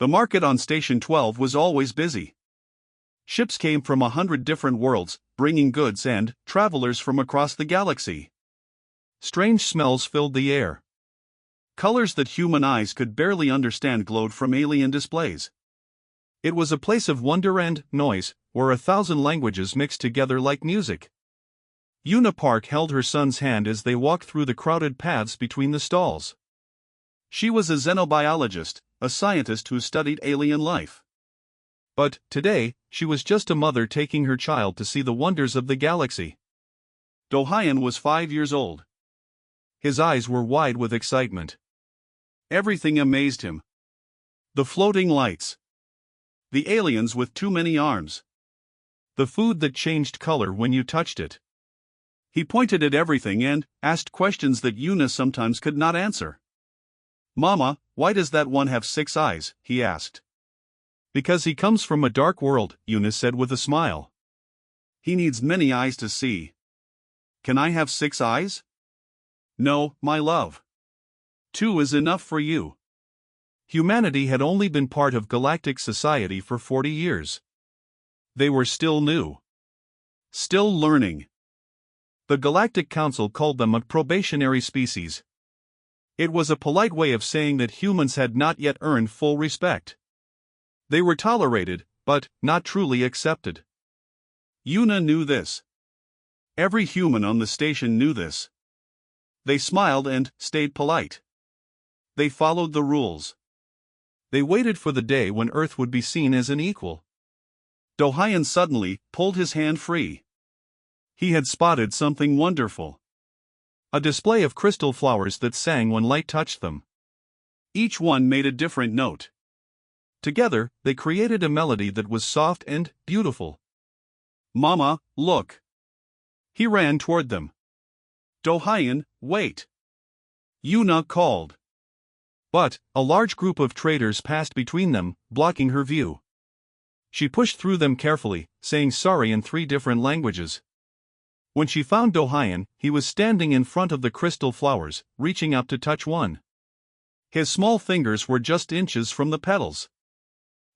The market on Station 12 was always busy. Ships came from 100 different worlds, bringing goods and travelers from across the galaxy. Strange smells filled the air. Colors that human eyes could barely understand glowed from alien displays. It was a place of wonder and noise, where 1,000 languages mixed together like music. Una Park held her son's hand as they walked through the crowded paths between the stalls. She was a xenobiologist, a scientist who studied alien life. But, today, she was just a mother taking her child to see the wonders of the galaxy. Do-Hyun was 5 years old. His eyes were wide with excitement. Everything amazed him. The floating lights. The aliens with too many arms. The food that changed color when you touched it. He pointed at everything and asked questions that Una sometimes could not answer. "Mama, why does that one have 6 eyes?" he asked. "Because he comes from a dark world," Una said with a smile. "He needs many eyes to see." "Can I have 6 eyes?" "No, my love. 2 is enough for you." Humanity had only been part of galactic society for 40 years. They were still new. Still learning. The Galactic Council called them a probationary species. It was a polite way of saying that humans had not yet earned full respect. They were tolerated, but not truly accepted. Una knew this. Every human on the station knew this. They smiled and stayed polite. They followed the rules. They waited for the day when Earth would be seen as an equal. Do-Hyun suddenly pulled his hand free. He had spotted something wonderful. A display of crystal flowers that sang when light touched them. Each one made a different note. Together, they created a melody that was soft and beautiful. "Mama, look." He ran toward them. "Do-Hyun, wait." Una called. But a large group of traders passed between them, blocking her view. She pushed through them carefully, saying sorry in 3 different languages. When she found Do-Hyun, he was standing in front of the crystal flowers, reaching up to touch one. His small fingers were just inches from the petals.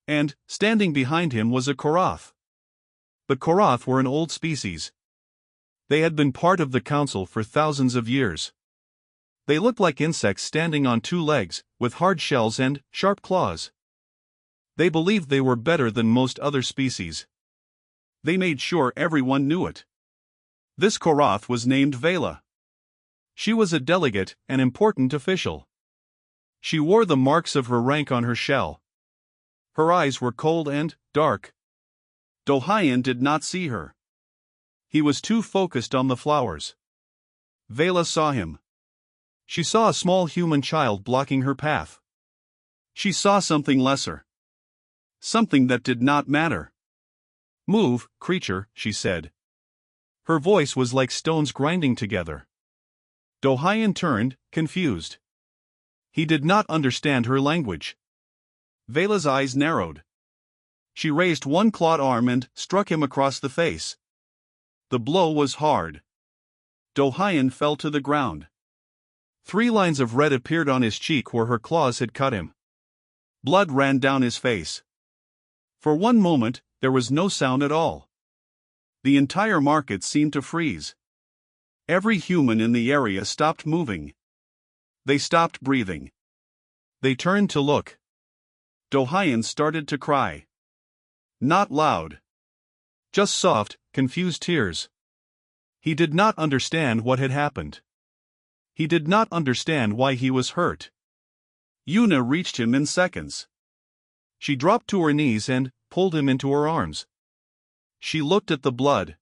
And, standing behind him was a Korath. The Korath were an old species. They had been part of the council for thousands of years. They looked like insects standing on 2 legs, with hard shells and sharp claws. They believed they were better than most other species. They made sure everyone knew it. This Korath was named Vela. She was a delegate, an important official. She wore the marks of her rank on her shell. Her eyes were cold and dark. Do-Hyun did not see her. He was too focused on the flowers. Vela saw him. She saw a small human child blocking her path. She saw something lesser. Something that did not matter. "Move, creature," she said. Her voice was like stones grinding together. Do-Hyun turned, confused. He did not understand her language. Vela's eyes narrowed. She raised one clawed arm and struck him across the face. The blow was hard. Do-Hyun fell to the ground. 3 lines of red appeared on his cheek where her claws had cut him. Blood ran down his face. For one moment, there was no sound at all. The entire market seemed to freeze. Every human in the area stopped moving. They stopped breathing. They turned to look. Do-Hyun started to cry. Not loud. Just soft, confused tears. He did not understand what had happened. He did not understand why he was hurt. Una reached him in seconds. She dropped to her knees and pulled him into her arms. She looked at the blood.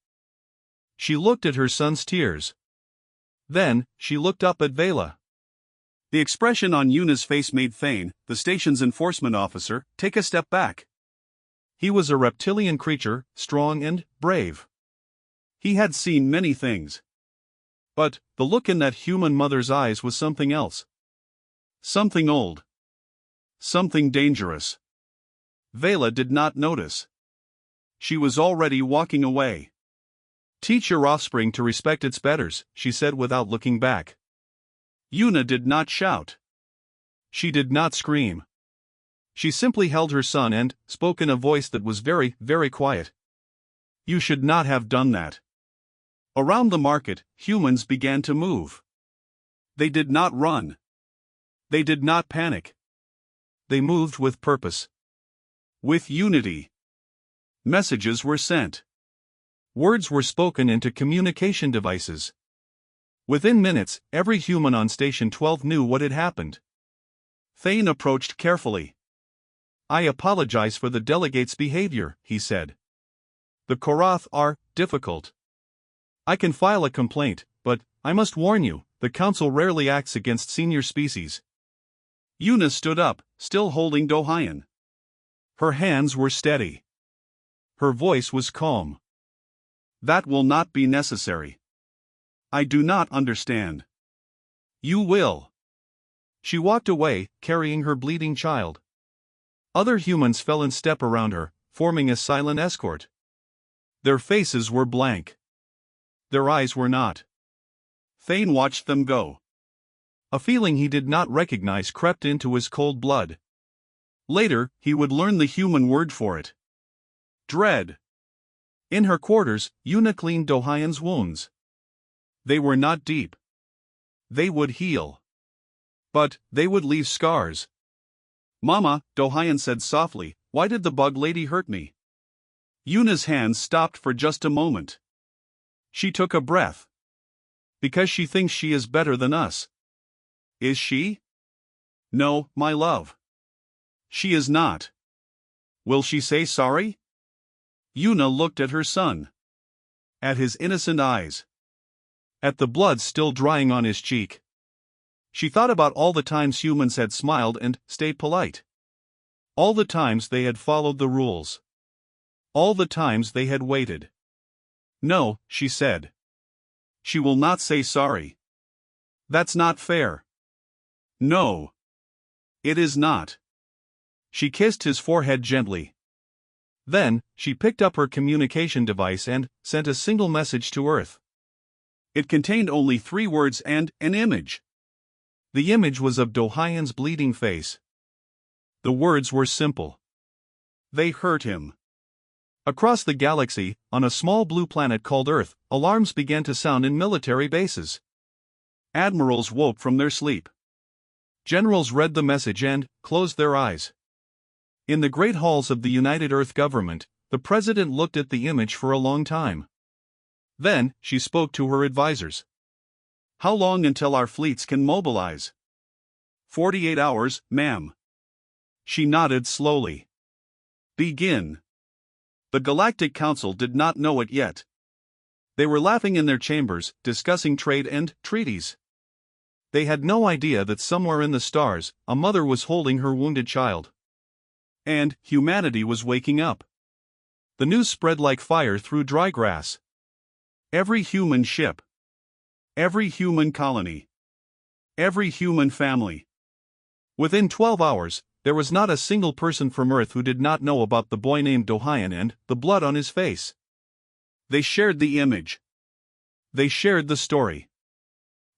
She looked at her son's tears. Then, she looked up at Vela. The expression on Una's face made Thane, the station's enforcement officer, take a step back. He was a reptilian creature, strong and brave. He had seen many things. But the look in that human mother's eyes was something else. Something old. Something dangerous. Vela did not notice. She was already walking away. "Teach your offspring to respect its betters," she said without looking back. Una did not shout. She did not scream. She simply held her son and spoke in a voice that was very, very quiet. You should not have done that. Around the market, humans began to move. They did not run. They did not panic. They moved with purpose. With unity. Messages were sent. Words were spoken into communication devices. Within minutes, every human on Station 12 knew what had happened. Thane approached carefully. I apologize for the delegate's behavior, he said. The Korath are difficult. I can file a complaint, but I must warn you, the Council rarely acts against senior species. Yuna stood up, still holding Dohayan. Her hands were steady. Her voice was calm. That will not be necessary. I do not understand. You will. She walked away, carrying her bleeding child. Other humans fell in step around her, forming a silent escort. Their faces were blank. Their eyes were not. Thane watched them go. A feeling he did not recognize crept into his cold blood. Later, he would learn the human word for it. Dread. In her quarters, Yuna cleaned Dohayan's wounds. They were not deep. They would heal. But they would leave scars. Mama, Dohayan said softly, why did the bug lady hurt me? Yuna's hands stopped for just a moment. She took a breath. Because she thinks she is better than us. Is she? No, my love. She is not. Will she say sorry? Yuna looked at her son. At his innocent eyes. At the blood still drying on his cheek. She thought about all the times humans had smiled and stayed polite. All the times they had followed the rules. All the times they had waited. No, she said. She will not say sorry. That's not fair. No. It is not. She kissed his forehead gently. Then, she picked up her communication device and sent a single message to Earth. It contained only 3 words and an image. The image was of Dohayan's bleeding face. The words were simple. They hurt him. Across the galaxy, on a small blue planet called Earth, alarms began to sound in military bases. Admirals woke from their sleep. Generals read the message and closed their eyes. In the great halls of the United Earth government, the president looked at the image for a long time. Then, she spoke to her advisors. How long until our fleets can mobilize? 48 hours, ma'am. She nodded slowly. Begin. The Galactic Council did not know it yet. They were laughing in their chambers, discussing trade and treaties. They had no idea that somewhere in the stars, a mother was holding her wounded child. And humanity was waking up. The news spread like fire through dry grass. Every human ship. Every human colony. Every human family. Within 12 hours, there was not a single person from Earth who did not know about the boy named Dohayan and the blood on his face. They shared the image. They shared the story.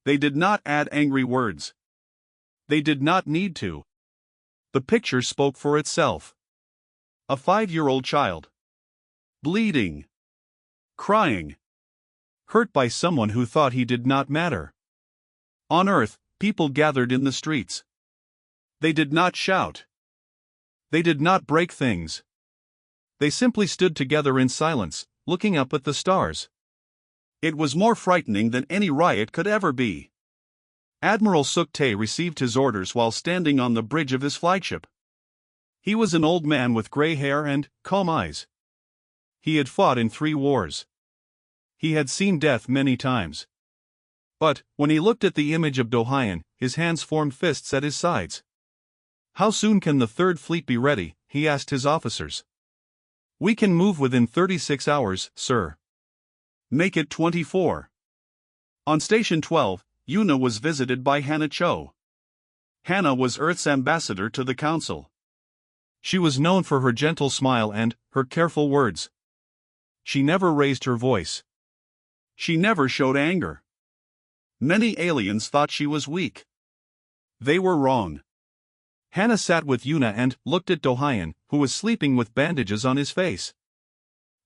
They did not add angry words. They did not need to. The picture spoke for itself. A 5-year-old child. Bleeding. Crying. Hurt by someone who thought he did not matter. On Earth, people gathered in the streets. They did not shout. They did not break things. They simply stood together in silence, looking up at the stars. It was more frightening than any riot could ever be. Admiral Sukte received his orders while standing on the bridge of his flagship. He was an old man with gray hair and calm eyes. He had fought in 3 wars. He had seen death many times. But, when he looked at the image of Dohayan, his hands formed fists at his sides. How soon can the 3rd Fleet be ready? He asked his officers. We can move within 36 hours, sir. Make it 24. On Station 12, Yuna was visited by Hannah Cho. Hannah was Earth's ambassador to the Council. She was known for her gentle smile and her careful words. She never raised her voice. She never showed anger. Many aliens thought she was weak. They were wrong. Hannah sat with Yuna and looked at Dohyun, who was sleeping with bandages on his face.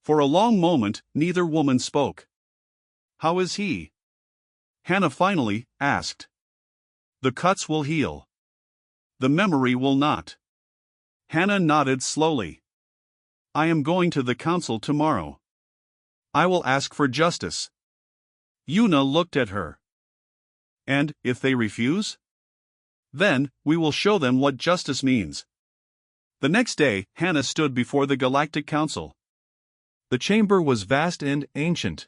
For a long moment, neither woman spoke. "How is he?" Hannah finally asked. "The cuts will heal. The memory will not." Hannah nodded slowly. "I am going to the council tomorrow. I will ask for justice." Yuna looked at her. "And if they refuse? Then, we will show them what justice means." The next day, Hannah stood before the Galactic Council. The chamber was vast and ancient.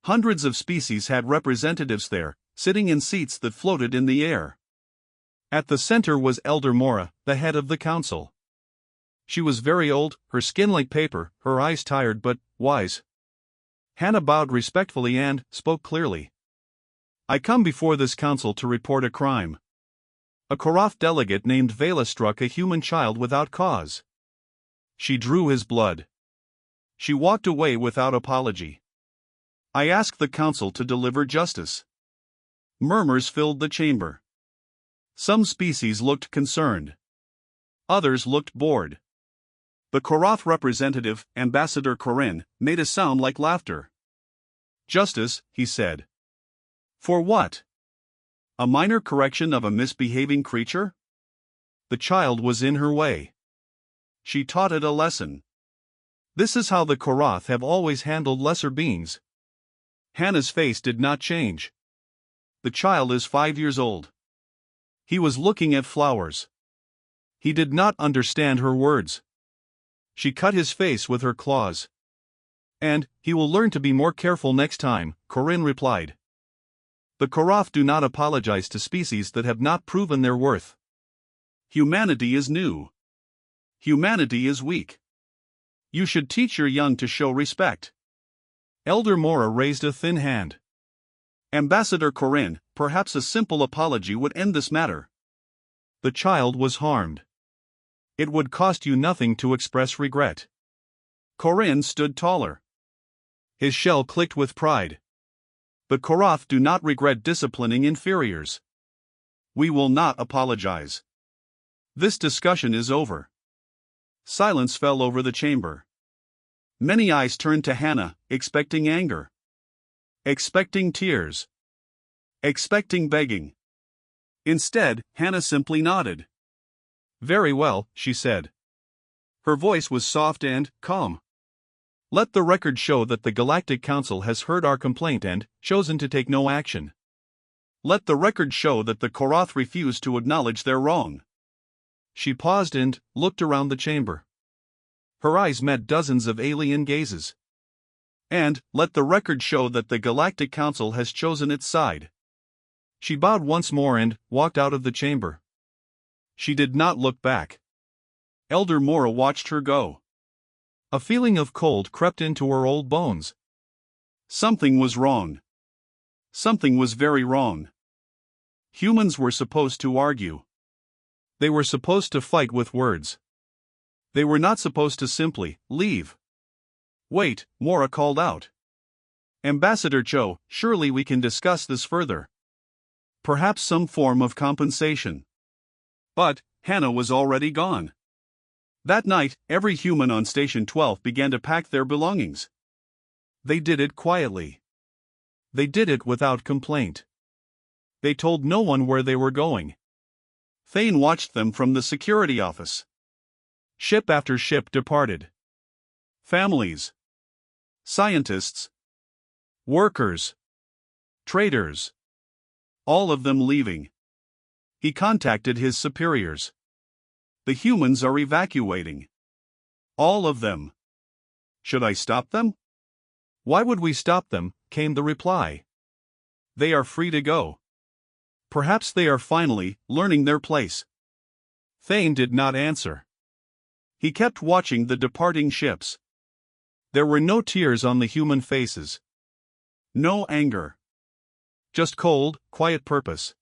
Hundreds of species had representatives there, sitting in seats that floated in the air. At the center was Elder Mora, the head of the council. She was very old, her skin like paper, her eyes tired but wise. Hannah bowed respectfully and spoke clearly. "I come before this council to report a crime. A Koroth delegate named Vela struck a human child without cause. She drew his blood. She walked away without apology. I ask the council to deliver justice." Murmurs filled the chamber. Some species looked concerned. Others looked bored. The Koroth representative, Ambassador Corinne, made a sound like laughter. "Justice," he said. "For what? A minor correction of a misbehaving creature?" The child was in her way. She taught it a lesson. This is how the Koroth have always handled lesser beings. Hannah's face did not change. "The child is 5 years old." He was looking at flowers. He did not understand her words. She cut his face with her claws. "And he will learn to be more careful next time," Corinne replied. The Koroth do not apologize to species that have not proven their worth. Humanity is new. Humanity is weak. You should teach your young to show respect. Elder Mora raised a thin hand. "Ambassador Corinne, perhaps a simple apology would end this matter." The child was harmed. "It would cost you nothing to express regret." Corinne stood taller. His shell clicked with pride. The Koroth do not regret disciplining inferiors. We will not apologize. This discussion is over. Silence fell over the chamber. Many eyes turned to Hannah, expecting anger. Expecting tears. Expecting begging. Instead, Hannah simply nodded. "Very well," she said. Her voice was soft and calm. "Let the record show that the Galactic Council has heard our complaint and chosen to take no action. Let the record show that the Koroth refused to acknowledge their wrong." She paused and looked around the chamber. Her eyes met dozens of alien gazes. "And let the record show that the Galactic Council has chosen its side." She bowed once more and walked out of the chamber. She did not look back. Elder Mora watched her go. A feeling of cold crept into her old bones. Something was wrong. Something was very wrong. Humans were supposed to argue. They were supposed to fight with words. They were not supposed to simply leave. "Wait," Mora called out. "Ambassador Cho, surely we can discuss this further. Perhaps some form of compensation." But Hannah was already gone. That night, every human on Station 12 began to pack their belongings. They did it quietly. They did it without complaint. They told no one where they were going. Thane watched them from the security office. Ship after ship departed. Families. Scientists. Workers. Traders. All of them leaving. He contacted his superiors. "The humans are evacuating. All of them. Should I stop them?" "Why would we stop them?" came the reply. "They are free to go. Perhaps they are finally learning their place." Thane did not answer. He kept watching the departing ships. There were no tears on the human faces. No anger. Just cold, quiet purpose.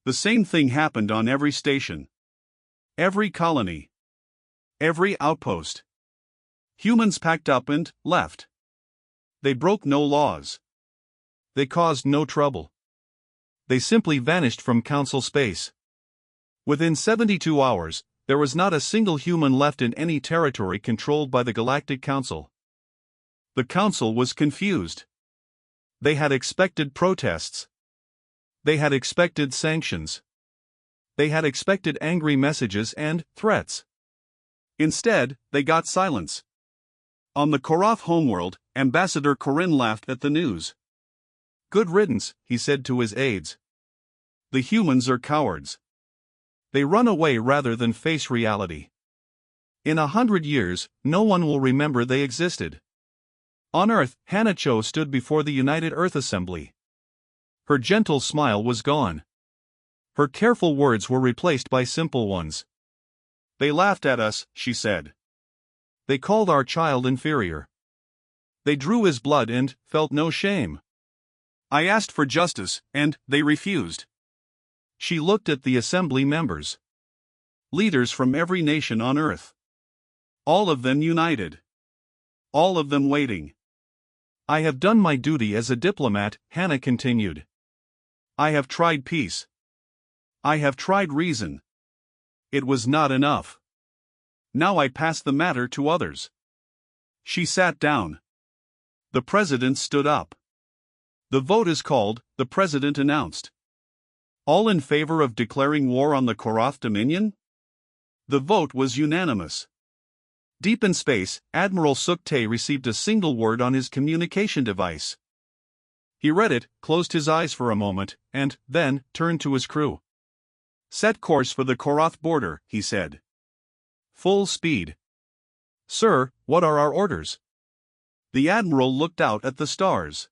The same thing happened on every station. Every colony. Every outpost. Humans packed up and left. They broke no laws. They caused no trouble. They simply vanished from council space. Within 72 hours, there was not a single human left in any territory controlled by the Galactic Council. The Council was confused. They had expected protests. They had expected sanctions. They had expected angry messages and threats. Instead, they got silence. On the Korath homeworld, Ambassador Corinne laughed at the news. "Good riddance," he said to his aides. "The humans are cowards. They run away rather than face reality. In 100 years, no one will remember they existed." On Earth, Hannah Cho stood before the United Earth Assembly. Her gentle smile was gone. Her careful words were replaced by simple ones. "They laughed at us," she said. "They called our child inferior. They drew his blood and felt no shame. I asked for justice, and they refused." She looked at the assembly members. Leaders from every nation on Earth. All of them united. All of them waiting. "I have done my duty as a diplomat," Hannah continued. "I have tried peace. I have tried reason. It was not enough. Now I pass the matter to others." She sat down. The president stood up. "The vote is called," the president announced. "All in favor of declaring war on the Korath Dominion?" The vote was unanimous. Deep in space, Admiral Suk-tae received a single word on his communication device. He read it, closed his eyes for a moment, and then turned to his crew. "Set course for the Korath border," he said. "Full speed." "Sir, what are our orders?" The admiral looked out at the stars.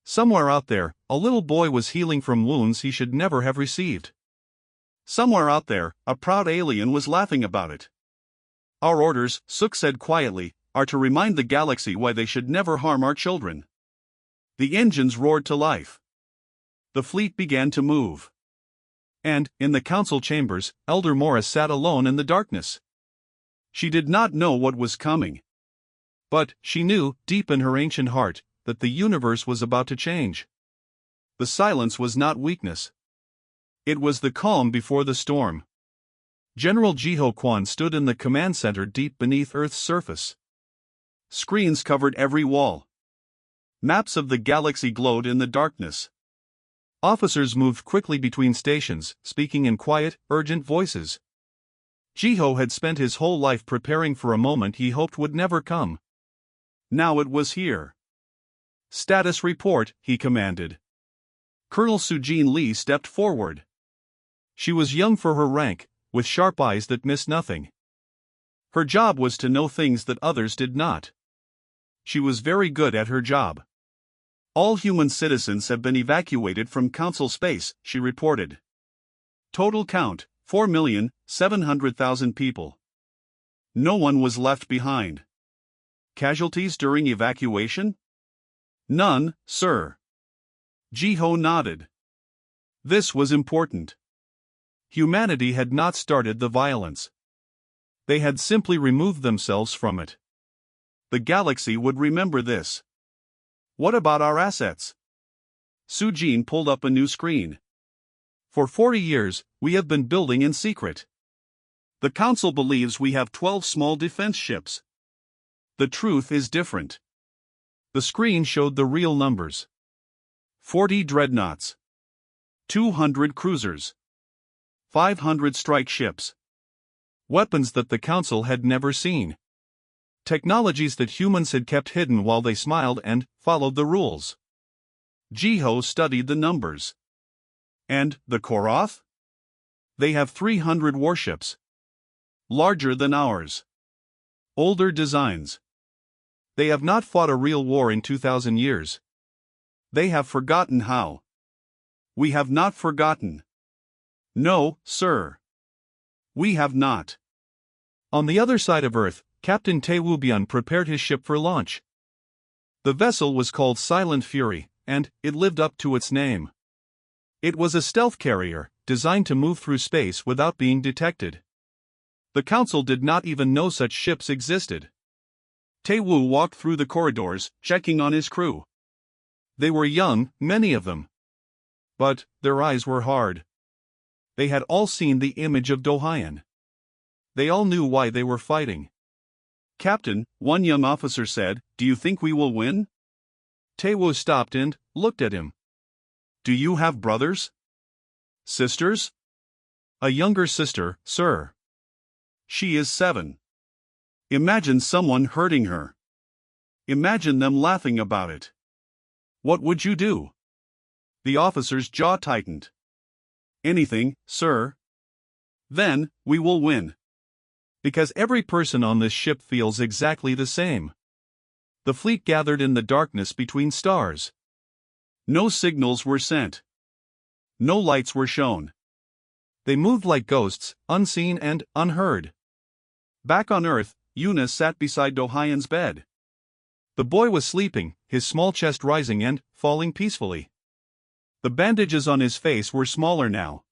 Somewhere out there, a little boy was healing from wounds he should never have received. Somewhere out there, a proud alien was laughing about it. "Our orders," Suk said quietly, "are to remind the galaxy why they should never harm our children." The engines roared to life. The fleet began to move. And, in the council chambers, Elder Morris sat alone in the darkness. She did not know what was coming. But she knew, deep in her ancient heart, that the universe was about to change. The silence was not weakness. It was the calm before the storm. General Jiho Kwan stood in the command center deep beneath Earth's surface. Screens covered every wall. Maps of the galaxy glowed in the darkness. Officers moved quickly between stations, speaking in quiet, urgent voices. Jiho had spent his whole life preparing for a moment he hoped would never come. Now it was here. "Status report," he commanded. Colonel Sujin Lee stepped forward. She was young for her rank, with sharp eyes that missed nothing. Her job was to know things that others did not. She was very good at her job. "All human citizens have been evacuated from Council space," she reported. "Total count, 4,700,000 people. No one was left behind." "Casualties during evacuation?" "None, sir." Jiho nodded. This was important. Humanity had not started the violence. They had simply removed themselves from it. The galaxy would remember this. "What about our assets?" Sujin pulled up a new screen. "For 40 years, we have been building in secret. The Council believes we have 12 small defense ships. The truth is different." The screen showed the real numbers. 40 dreadnoughts. 200 cruisers. 500 strike ships. Weapons that the Council had never seen. Technologies that humans had kept hidden while they smiled and followed the rules. Jiho studied the numbers. "And the Korath?" "They have 300 warships. Larger than ours. Older designs. They have not fought a real war in 2,000 years. They have forgotten how." "We have not forgotten." "No, sir. We have not." On the other side of Earth, Captain Tae Woo-byun prepared his ship for launch. The vessel was called Silent Fury, and it lived up to its name. It was a stealth carrier, designed to move through space without being detected. The Council did not even know such ships existed. Tae-woo walked through the corridors, checking on his crew. They were young, many of them. But their eyes were hard. They had all seen the image of Dohyan. They all knew why they were fighting. "Captain," one young officer said, "do you think we will win?" Taewo stopped and looked at him. "Do you have brothers? Sisters?" "A younger sister, sir. She is 7. Imagine someone hurting her. Imagine them laughing about it. What would you do?" The officer's jaw tightened. "Anything, sir." "Then, we will win. Because every person on this ship feels exactly the same." The fleet gathered in the darkness between stars. No signals were sent. No lights were shown. They moved like ghosts, unseen and unheard. Back on Earth, Yuna sat beside Dohyan's bed. The boy was sleeping, his small chest rising and falling peacefully. The bandages on his face were smaller now.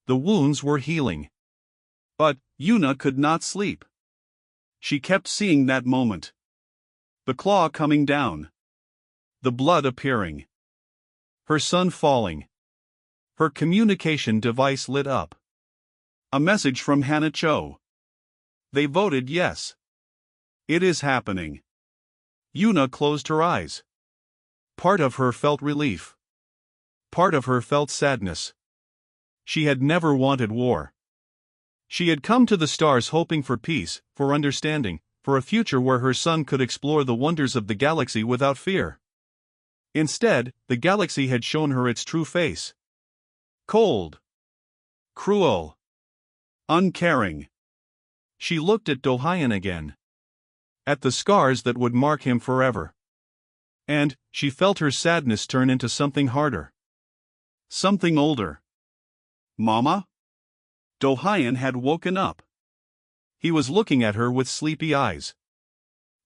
The wounds were healing. But Yuna could not sleep. She kept seeing that moment. The claw coming down. The blood appearing. Her son falling. Her communication device lit up. A message from Hana Cho. They voted yes. It is happening. Yuna closed her eyes. Part of her felt relief. Part of her felt sadness. She had never wanted war. She had come to the stars hoping for peace, for understanding, for a future where her son could explore the wonders of the galaxy without fear. Instead, the galaxy had shown her its true face. Cold. Cruel. Uncaring. She looked at Dohyan again. At the scars that would mark him forever. And she felt her sadness turn into something harder. Something older. "Mama?" Dohyan had woken up. He was looking at her with sleepy eyes.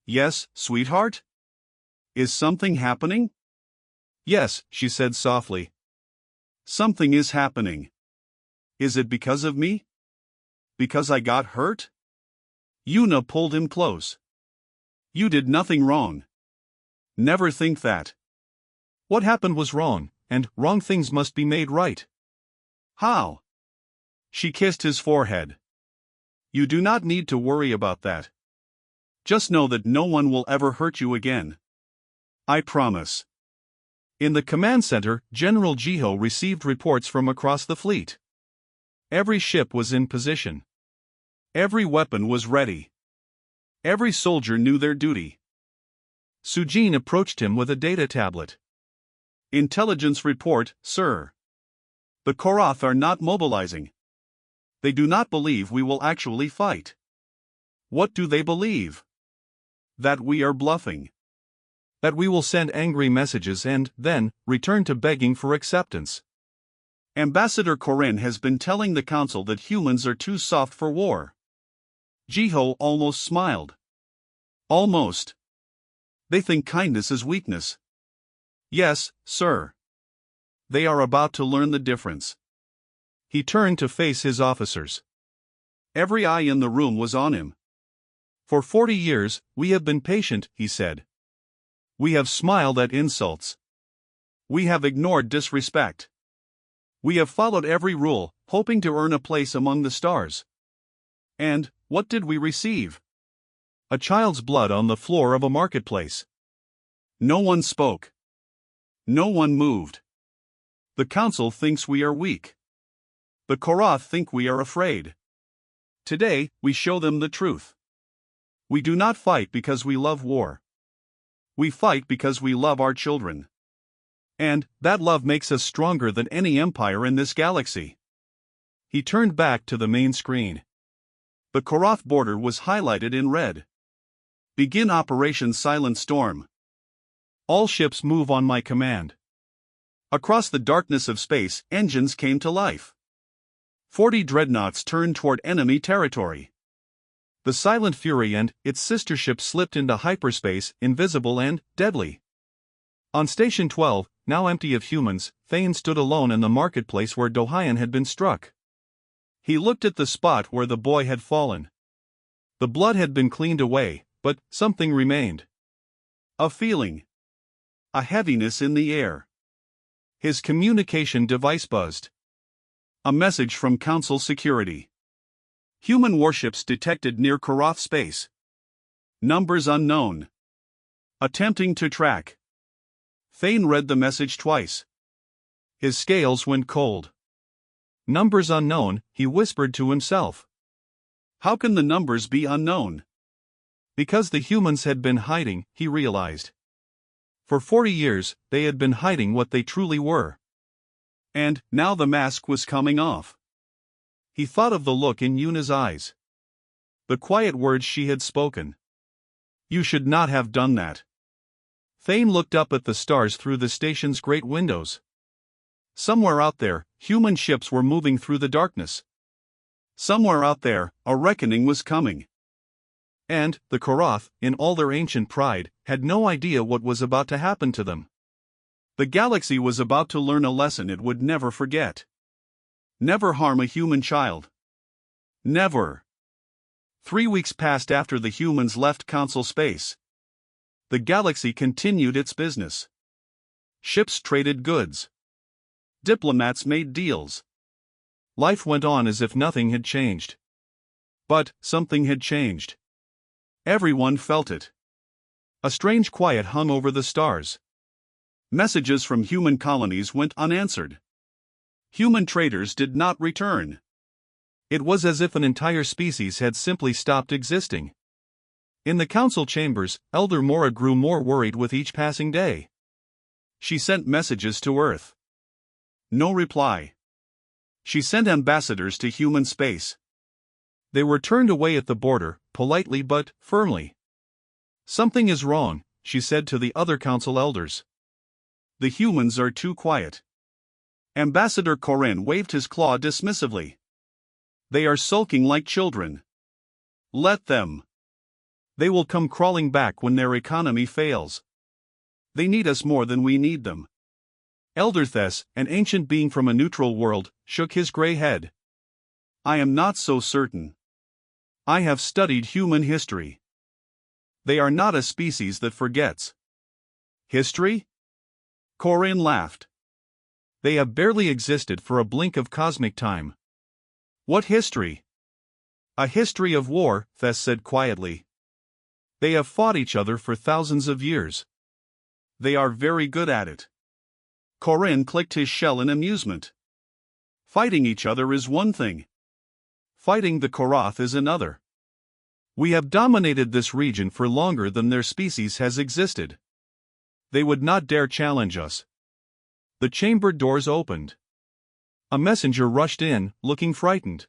"Yes, sweetheart? Is something happening?" "Yes," she said softly. "Something is happening. Is it because of me? Because I got hurt?" Yuna pulled him close. "You did nothing wrong. Never think that. What happened was wrong, and wrong things must be made right." "How?" She kissed his forehead. "You do not need to worry about that. Just know that no one will ever hurt you again. I promise." In the command center, General Jiho received reports from across the fleet. Every ship was in position. Every weapon was ready. Every soldier knew their duty. Sujin approached him with a data tablet. "Intelligence report, sir. The Korath are not mobilizing. They do not believe we will actually fight." "What do they believe?" "That we are bluffing. That we will send angry messages and, then, return to begging for acceptance. Ambassador Corinne has been telling the council that humans are too soft for war." Jiho almost smiled. "Almost. They think kindness is weakness." "Yes, sir. They are about to learn the difference." He turned to face his officers. Every eye in the room was on him. "For 40 years, we have been patient," he said. "We have smiled at insults. We have ignored disrespect. We have followed every rule, hoping to earn a place among the stars. And, what did we receive? A child's blood on the floor of a marketplace." No one spoke. No one moved. The council thinks we are weak. The Korath think we are afraid. Today, we show them the truth. We do not fight because we love war. We fight because we love our children. And that love makes us stronger than any empire in this galaxy. He turned back to the main screen. The Korath border was highlighted in red. "Begin Operation Silent Storm. All ships move on my command." Across the darkness of space, engines came to life. 40 dreadnoughts turned toward enemy territory. The Silent Fury and its sister ship slipped into hyperspace, invisible and deadly. On Station 12, now empty of humans, Thane stood alone in the marketplace where Dohyan had been struck. He looked at the spot where the boy had fallen. The blood had been cleaned away, but something remained. A feeling. A heaviness in the air. His communication device buzzed. A message from Council Security. Human warships detected near Korath space. Numbers unknown. Attempting to track. Thane read the message twice. His scales went cold. Numbers unknown, he whispered to himself. How can the numbers be unknown? Because the humans had been hiding, he realized. For 40 years, they had been hiding what they truly were. And now the mask was coming off. He thought of the look in Yuna's eyes. The quiet words she had spoken. You should not have done that. Thane looked up at the stars through the station's great windows. Somewhere out there, human ships were moving through the darkness. Somewhere out there, a reckoning was coming. And the Korath, in all their ancient pride, had no idea what was about to happen to them. The galaxy was about to learn a lesson it would never forget. Never harm a human child. Never. 3 weeks passed after the humans left Council space. The galaxy continued its business. Ships traded goods. Diplomats made deals. Life went on as if nothing had changed. But something had changed. Everyone felt it. A strange quiet hung over the stars. Messages from human colonies went unanswered. Human traders did not return. It was as if an entire species had simply stopped existing. In the council chambers, Elder Mora grew more worried with each passing day. She sent messages to Earth. No reply. She sent ambassadors to human space. They were turned away at the border, politely but firmly. Something is wrong, she said to the other council elders. The humans are too quiet. Ambassador Corin waved his claw dismissively. They are sulking like children. Let them. They will come crawling back when their economy fails. They need us more than we need them. Elder Thes, an ancient being from a neutral world, shook his gray head. I am not so certain. I have studied human history. They are not a species that forgets. History? Corin laughed. They have barely existed for a blink of cosmic time. What history? A history of war, Thes said quietly. They have fought each other for thousands of years. They are very good at it. Corin clicked his shell in amusement. Fighting each other is one thing. Fighting the Korath is another. We have dominated this region for longer than their species has existed. They would not dare challenge us. The chamber doors opened. A messenger rushed in, looking frightened.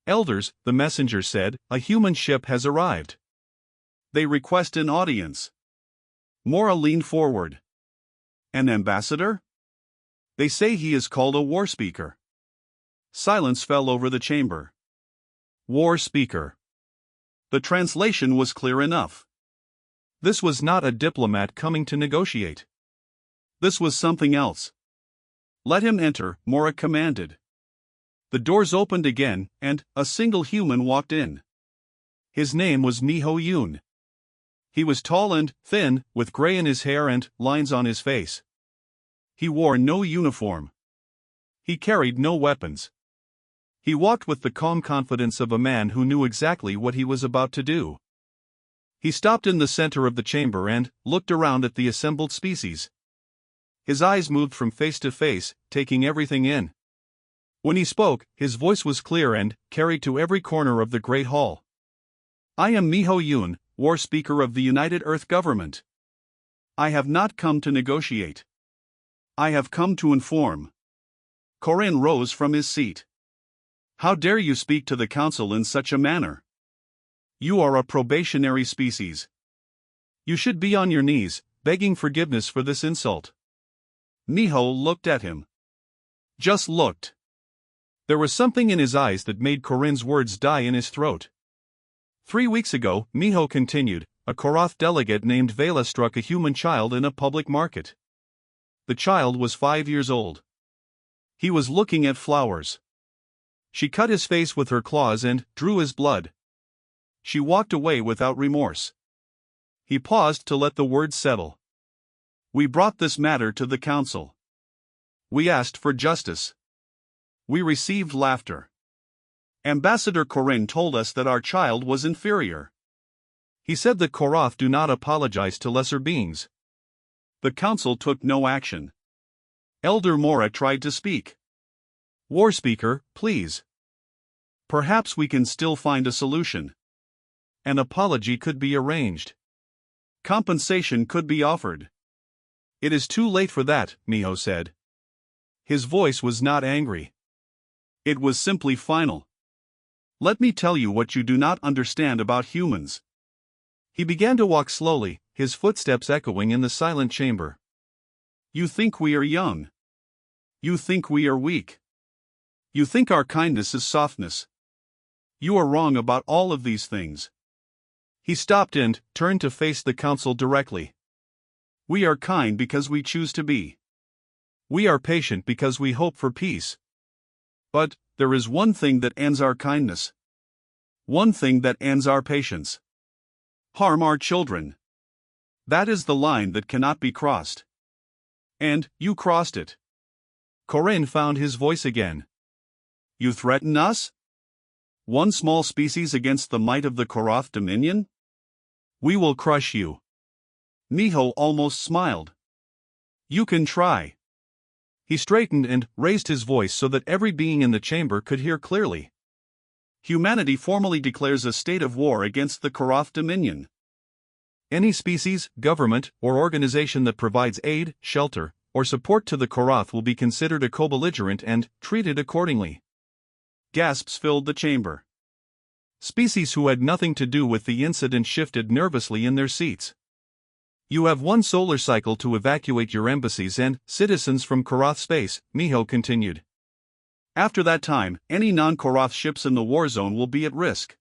Elders, the messenger said, a human ship has arrived. They request an audience. Mora leaned forward. An ambassador? They say he is called a war speaker. Silence fell over the chamber. War speaker. The translation was clear enough. This was not a diplomat coming to negotiate. This was something else. Let him enter, Mora commanded. The doors opened again, and a single human walked in. His name was Miho Yoon. He was tall and thin, with gray in his hair and lines on his face. He wore no uniform. He carried no weapons. He walked with the calm confidence of a man who knew exactly what he was about to do. He stopped in the center of the chamber and looked around at the assembled species. His eyes moved from face to face, taking everything in. When he spoke, his voice was clear and carried to every corner of the great hall. I am Miho Yoon, War Speaker of the United Earth Government. I have not come to negotiate. I have come to inform. Corin rose from his seat. How dare you speak to the council in such a manner? You are a probationary species. You should be on your knees, begging forgiveness for this insult. Miho looked at him. Just looked. There was something in his eyes that made Corin's words die in his throat. 3 weeks ago, Miho continued, a Korath delegate named Vela struck a human child in a public market. The child was 5 years old. He was looking at flowers. She cut his face with her claws and drew his blood. She walked away without remorse. He paused to let the words settle. We brought this matter to the council. We asked for justice. We received laughter. Ambassador Corinne told us that our child was inferior. He said that Koroth do not apologize to lesser beings. The council took no action. Elder Mora tried to speak. War Speaker, please. Perhaps we can still find a solution. An apology could be arranged. Compensation could be offered. It is too late for that, Miho said. His voice was not angry. It was simply final. Let me tell you what you do not understand about humans. He began to walk slowly, his footsteps echoing in the silent chamber. You think we are young. You think we are weak. You think our kindness is softness. You are wrong about all of these things. He stopped and turned to face the council directly. We are kind because we choose to be. We are patient because we hope for peace. But there is one thing that ends our kindness. One thing that ends our patience. Harm our children. That is the line that cannot be crossed. And you crossed it. Corinne found his voice again. You threaten us? One small species against the might of the Koroth Dominion? We will crush you. Miho almost smiled. You can try. He straightened and raised his voice so that every being in the chamber could hear clearly. Humanity formally declares a state of war against the Koroth Dominion. Any species, government, or organization that provides aid, shelter, or support to the Koroth will be considered a co-belligerent and treated accordingly. Gasps filled the chamber. Species who had nothing to do with the incident shifted nervously in their seats. You have one solar cycle to evacuate your embassies and citizens from Koroth space, Miho continued. After that time, any non-Koroth ships in the war zone will be at risk.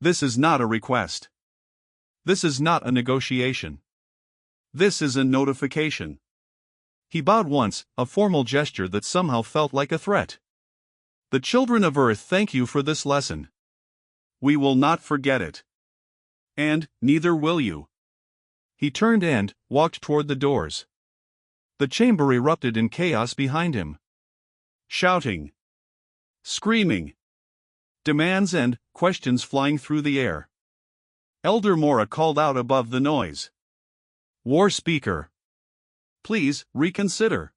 This is not a request. This is not a negotiation. This is a notification. He bowed once, a formal gesture that somehow felt like a threat. The children of Earth thank you for this lesson. We will not forget it. And neither will you. He turned and walked toward the doors. The chamber erupted in chaos behind him. Shouting. Screaming. Demands and questions flying through the air. Elder Mora called out above the noise. War Speaker. Please, reconsider.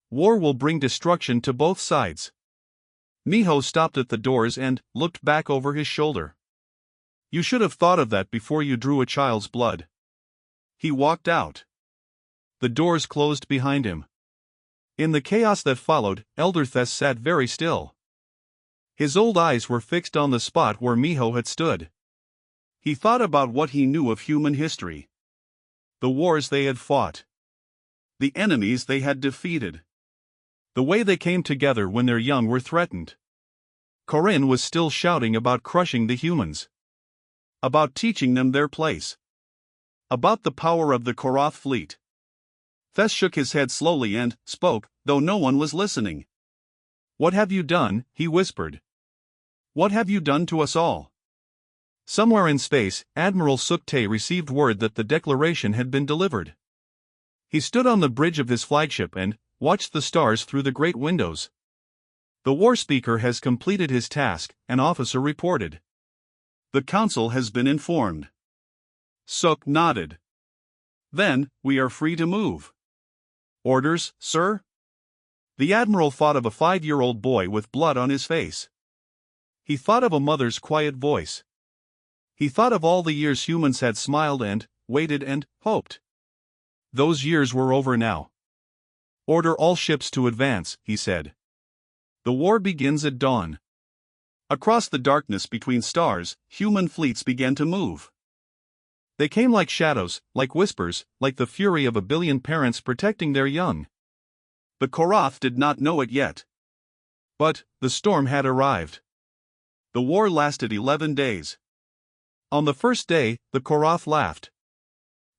War will bring destruction to both sides. Miho stopped at the doors and looked back over his shoulder. You should have thought of that before you drew a child's blood. He walked out. The doors closed behind him. In the chaos that followed, Elder Thess sat very still. His old eyes were fixed on the spot where Miho had stood. He thought about what he knew of human history. The wars they had fought. The enemies they had defeated. The way they came together when their young were threatened. Corinne was still shouting about crushing the humans. About teaching them their place. About the power of the Koroth fleet. Thess shook his head slowly and spoke, though no one was listening. What have you done? He whispered. What have you done to us all? Somewhere in space, Admiral Sukte received word that the declaration had been delivered. He stood on the bridge of his flagship and watched the stars through the great windows. The war speaker has completed his task, an officer reported. The council has been informed. Suk nodded. Then, we are free to move. Orders, sir? The admiral thought of a 5-year-old boy with blood on his face. He thought of a mother's quiet voice. He thought of all the years humans had smiled and waited and hoped. Those years were over now. Order all ships to advance, he said. The war begins at dawn. Across the darkness between stars, human fleets began to move. They came like shadows, like whispers, like the fury of a billion parents protecting their young. The Koroth did not know it yet. But the storm had arrived. The war lasted 11 days. On the first day, the Koroth laughed.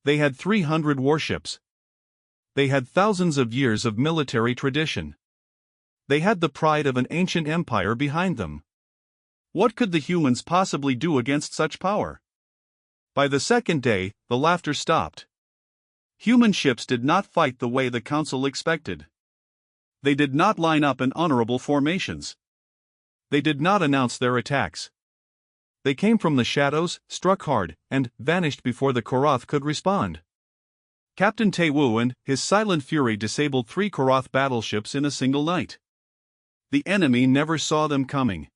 They had 300 warships. They had thousands of years of military tradition. They had the pride of an ancient empire behind them. What could the humans possibly do against such power? By the second day, the laughter stopped. Human ships did not fight the way the council expected. They did not line up in honorable formations. They did not announce their attacks. They came from the shadows, struck hard, and vanished before the Koroth could respond. Captain Taewoo and his silent fury disabled 3 Koroth battleships in a single night. The enemy never saw them coming.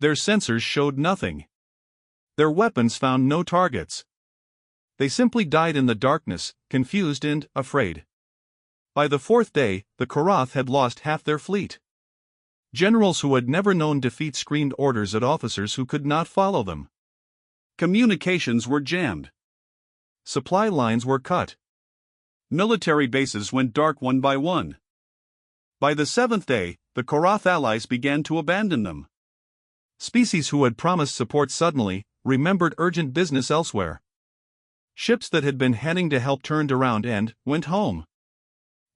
Their sensors showed nothing. Their weapons found no targets. They simply died in the darkness, confused and afraid. By the 4th day, the Koroth had lost half their fleet. Generals who had never known defeat screamed orders at officers who could not follow them. Communications were jammed. Supply lines were cut. Military bases went dark one by one. By the 7th day, the Koroth allies began to abandon them. Species who had promised support suddenly remembered urgent business elsewhere. Ships that had been heading to help turned around and went home.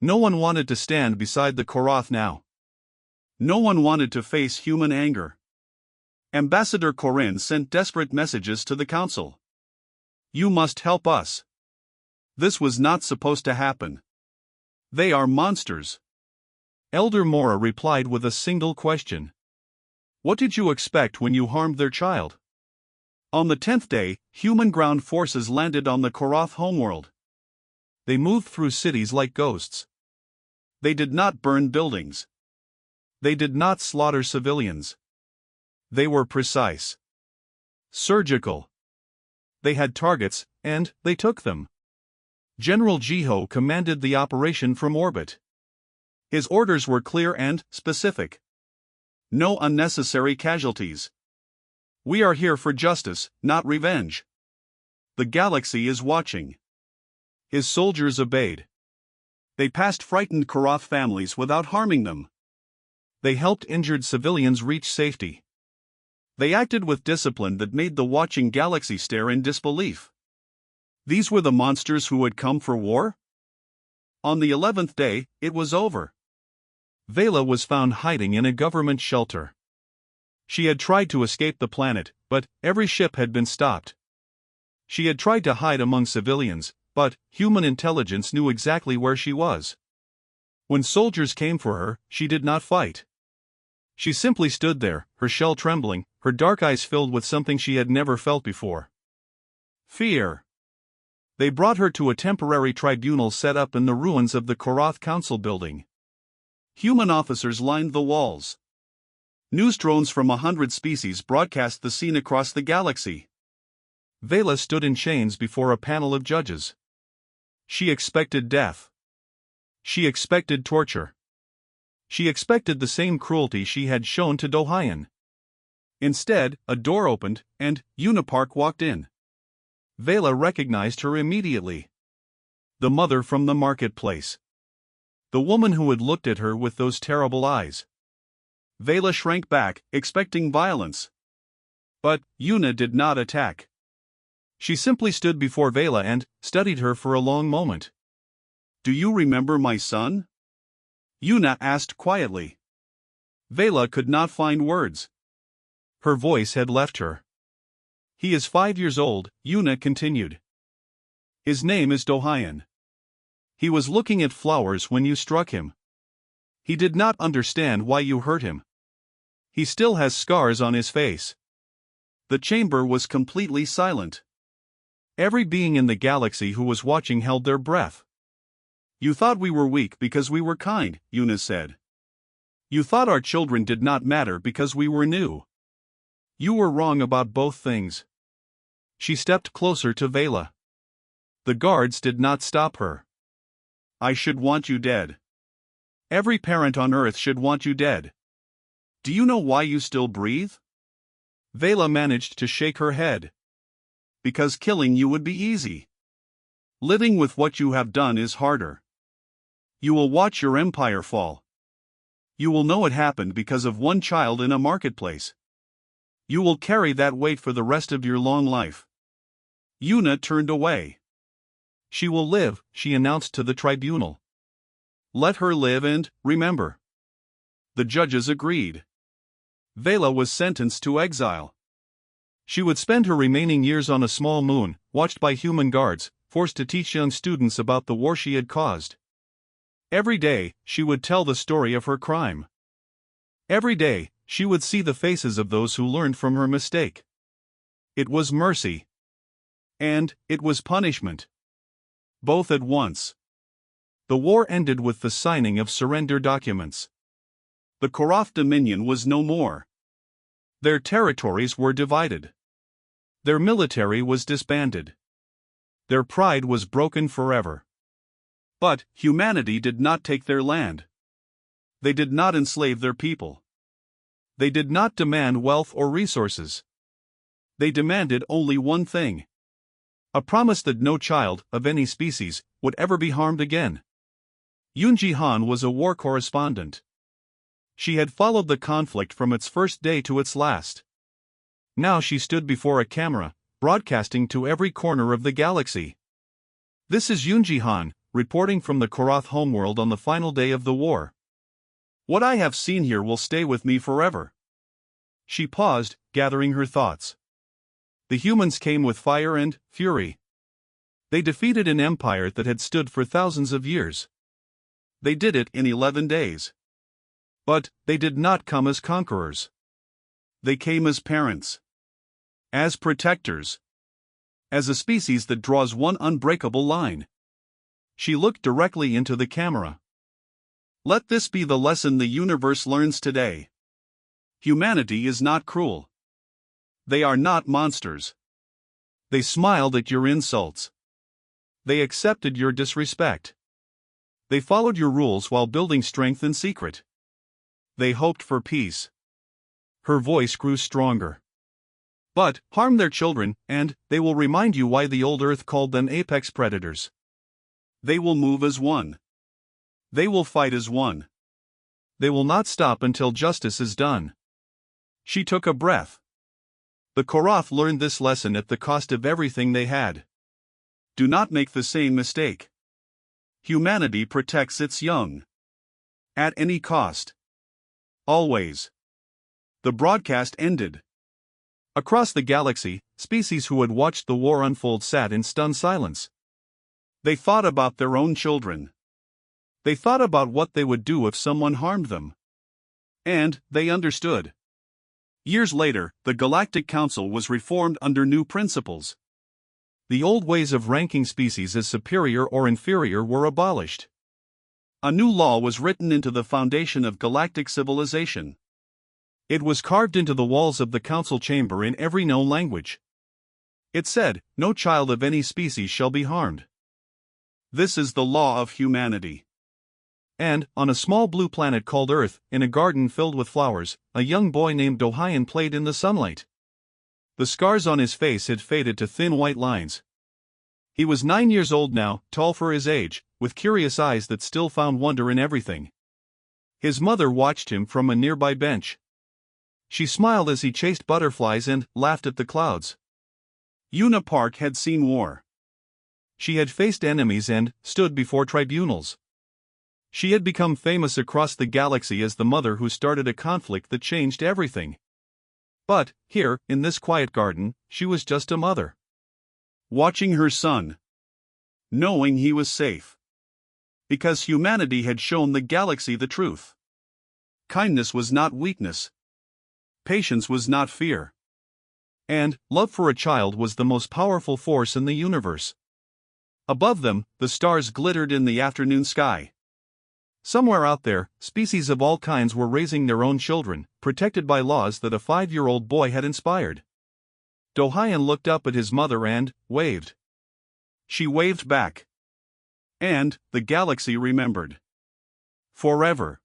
No one wanted to stand beside the Koroth now. No one wanted to face human anger. Ambassador Corinne sent desperate messages to the council. You must help us. This was not supposed to happen. They are monsters. Elder Mora replied with a single question. What did you expect when you harmed their child? On the 10th day, human ground forces landed on the Koroth homeworld. They moved through cities like ghosts. They did not burn buildings. They did not slaughter civilians. They were precise. Surgical. They had targets, and they took them. General Jiho commanded the operation from orbit. His orders were clear and specific. No unnecessary casualties. We are here for justice, not revenge. The galaxy is watching. His soldiers obeyed. They passed frightened Koroth families without harming them. They helped injured civilians reach safety. They acted with discipline that made the watching galaxy stare in disbelief. These were the monsters who had come for war? On the 11th day, it was over. Vela was found hiding in a government shelter. She had tried to escape the planet, but every ship had been stopped. She had tried to hide among civilians, but human intelligence knew exactly where she was. When soldiers came for her, she did not fight. She simply stood there, her shell trembling, her dark eyes filled with something she had never felt before. Fear. They brought her to a temporary tribunal set up in the ruins of the Koroth Council building. Human officers lined the walls. News drones from 100 species broadcast the scene across the galaxy. Vela stood in chains before a panel of judges. She expected death. She expected torture. She expected the same cruelty she had shown to Dohayan. Instead, a door opened, and Unipark walked in. Vela recognized her immediately. The mother from the marketplace. The woman who had looked at her with those terrible eyes. Vela shrank back, expecting violence. But Yuna did not attack. She simply stood before Vela and studied her for a long moment. Do you remember my son? Yuna asked quietly. Vela could not find words. Her voice had left her. He is 5 years old, Yuna continued. His name is Dohayan. He was looking at flowers when you struck him. He did not understand why you hurt him. He still has scars on his face. The chamber was completely silent. Every being in the galaxy who was watching held their breath. You thought we were weak because we were kind, Yuna said. You thought our children did not matter because we were new. You were wrong about both things. She stepped closer to Vela. The guards did not stop her. I should want you dead. Every parent on Earth should want you dead. Do you know why you still breathe? Vela managed to shake her head. Because killing you would be easy. Living with what you have done is harder. You will watch your empire fall. You will know it happened because of one child in a marketplace. You will carry that weight for the rest of your long life. Yuna turned away. She will live, she announced to the tribunal. Let her live and remember. The judges agreed. Vela was sentenced to exile. She would spend her remaining years on a small moon, watched by human guards, forced to teach young students about the war she had caused. Every day, she would tell the story of her crime. Every day, she would see the faces of those who learned from her mistake. It was mercy. And it was punishment. Both at once. The war ended with the signing of surrender documents. The Koroth Dominion was no more. Their territories were divided. Their military was disbanded. Their pride was broken forever. But humanity did not take their land. They did not enslave their people. They did not demand wealth or resources. They demanded only one thing: a promise that no child, of any species, would ever be harmed again. Yoonji Han was a war correspondent. She had followed the conflict from its first day to its last. Now she stood before a camera, broadcasting to every corner of the galaxy. This is Yoonji Han, reporting from the Koroth homeworld on the final day of the war. What I have seen here will stay with me forever. She paused, gathering her thoughts. The humans came with fire and fury. They defeated an empire that had stood for thousands of years. They did it in 11 days. But they did not come as conquerors. They came as parents. As protectors. As a species that draws one unbreakable line. She looked directly into the camera. Let this be the lesson the universe learns today. Humanity is not cruel. They are not monsters. They smiled at your insults. They accepted your disrespect. They followed your rules while building strength in secret. They hoped for peace. Her voice grew stronger. But harm their children, and they will remind you why the old Earth called them apex predators. They will move as one. They will fight as one. They will not stop until justice is done. She took a breath. The Koroth learned this lesson at the cost of everything they had. Do not make the same mistake. Humanity protects its young. At any cost. Always. The broadcast ended. Across the galaxy, species who had watched the war unfold sat in stunned silence. They thought about their own children. They thought about what they would do if someone harmed them. And they understood. Years later, the Galactic Council was reformed under new principles. The old ways of ranking species as superior or inferior were abolished. A new law was written into the foundation of galactic civilization. It was carved into the walls of the council chamber in every known language. It said, no child of any species shall be harmed. This is the law of humanity. And, on a small blue planet called Earth, in a garden filled with flowers, a young boy named Do-Hyun played in the sunlight. The scars on his face had faded to thin white lines. He was 9 years old now, tall for his age, with curious eyes that still found wonder in everything. His mother watched him from a nearby bench. She smiled as he chased butterflies and laughed at the clouds. Yuna Park had seen war. She had faced enemies and stood before tribunals. She had become famous across the galaxy as the mother who started a conflict that changed everything. But, here, in this quiet garden, she was just a mother. Watching her son. Knowing he was safe. Because humanity had shown the galaxy the truth. Kindness was not weakness. Patience was not fear. And love for a child was the most powerful force in the universe. Above them, the stars glittered in the afternoon sky. Somewhere out there, species of all kinds were raising their own children, protected by laws that a 5-year-old boy had inspired. Do-Hyun looked up at his mother and waved. She waved back. And the galaxy remembered. Forever.